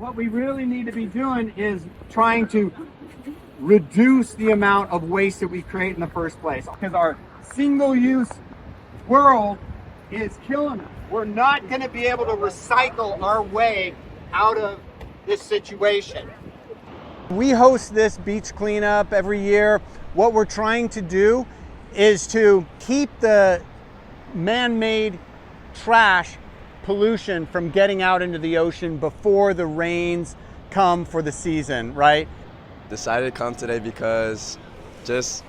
what we really need to be doing is trying to reduce the amount of waste that we create in the first place, because our single-use world is killing us. We're not going to be able to recycle our way out of this situation. We host this beach cleanup every year. What we're trying to do is to keep the man-made trash pollution from getting out into the ocean before the rains come for the season, right? Decided to come today because it's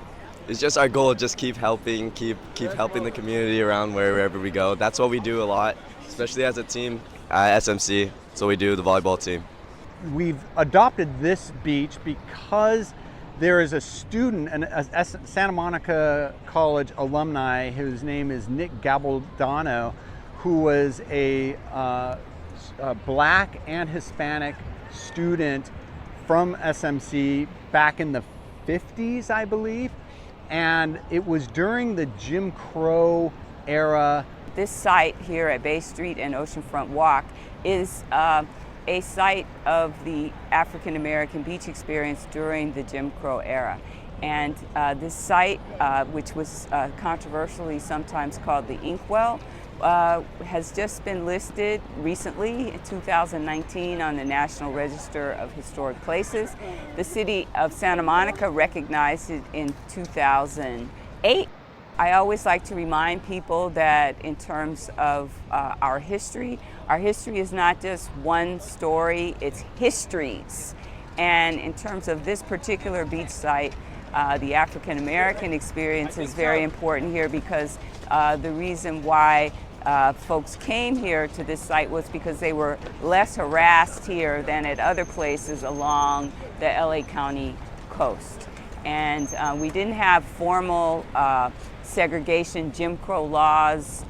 just our goal, just keep helping the community around wherever we go. That's what we do a lot, especially as a team at SMC. That's what we do, the volleyball team. We've adopted this beach because there is a student, a Santa Monica College alumni, whose name is Nick Gabaldón, who was a Black and Hispanic student from SMC back in the 50s, I believe. And it was during the Jim Crow era. This site here at Bay Street and Oceanfront Walk is a site of the African American beach experience during the Jim Crow era. And this site, which was controversially sometimes called the Inkwell, has just been listed recently in 2019 on the National Register of Historic Places. The city of Santa Monica recognized it in 2008. I always like to remind people that in terms of our history is not just one story, it's histories. And in terms of this particular beach site, the African American experience is very important here, because the reason why folks came here to this site was because they were less harassed here than at other places along the LA County coast. And we didn't have formal segregation Jim Crow laws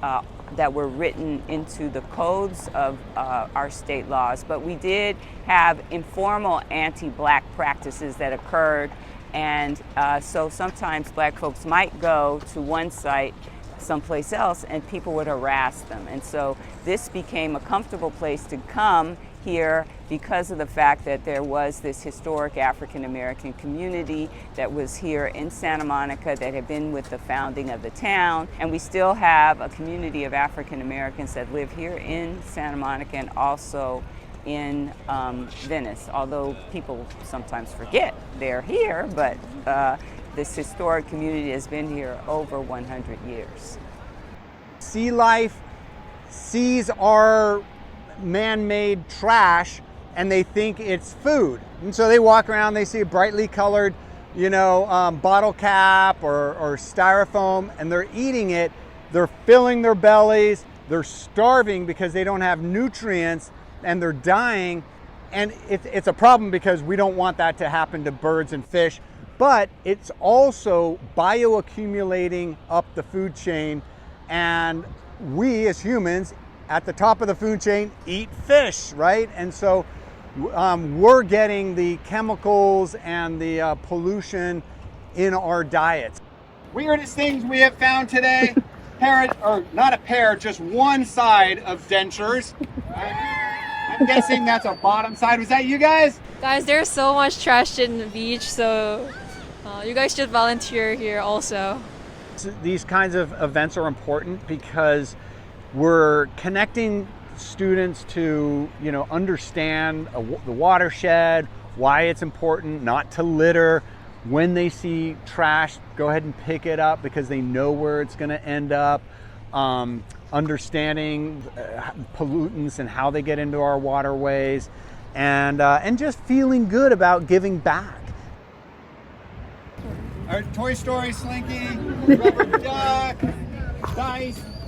that were written into the codes of our state laws, but we did have informal anti-Black practices that occurred. And so sometimes Black folks might go to one site someplace else and people would harass them. And so this became a comfortable place to come here because of the fact that there was this historic African American community that was here in Santa Monica that had been with the founding of the town. And we still have a community of African Americans that live here in Santa Monica and also in Venice, although people sometimes forget they're here, but this historic community has been here over 100 years. Sea life sees our man-made trash and they think it's food. And so they walk around, they see a brightly colored, bottle cap or styrofoam, and they're eating it. They're filling their bellies, they're starving because they don't have nutrients, and they're dying. And it's a problem because we don't want that to happen to birds and fish, but it's also bioaccumulating up the food chain, and we as humans at the top of the food chain eat fish, right? And so we're getting the chemicals and the pollution in our diets. Weirdest things we have found today, just one side of dentures. I'm guessing that's a bottom side. Was that you guys? Guys, there's so much trash in the beach, so you guys should volunteer here also. These kinds of events are important because we're connecting students to, understand the watershed, why it's important not to litter. When they see trash, go ahead and pick it up because they know where it's going to end up. Understanding pollutants and how they get into our waterways, and just feeling good about giving back. Our Toy Story Slinky, rubber duck, dice.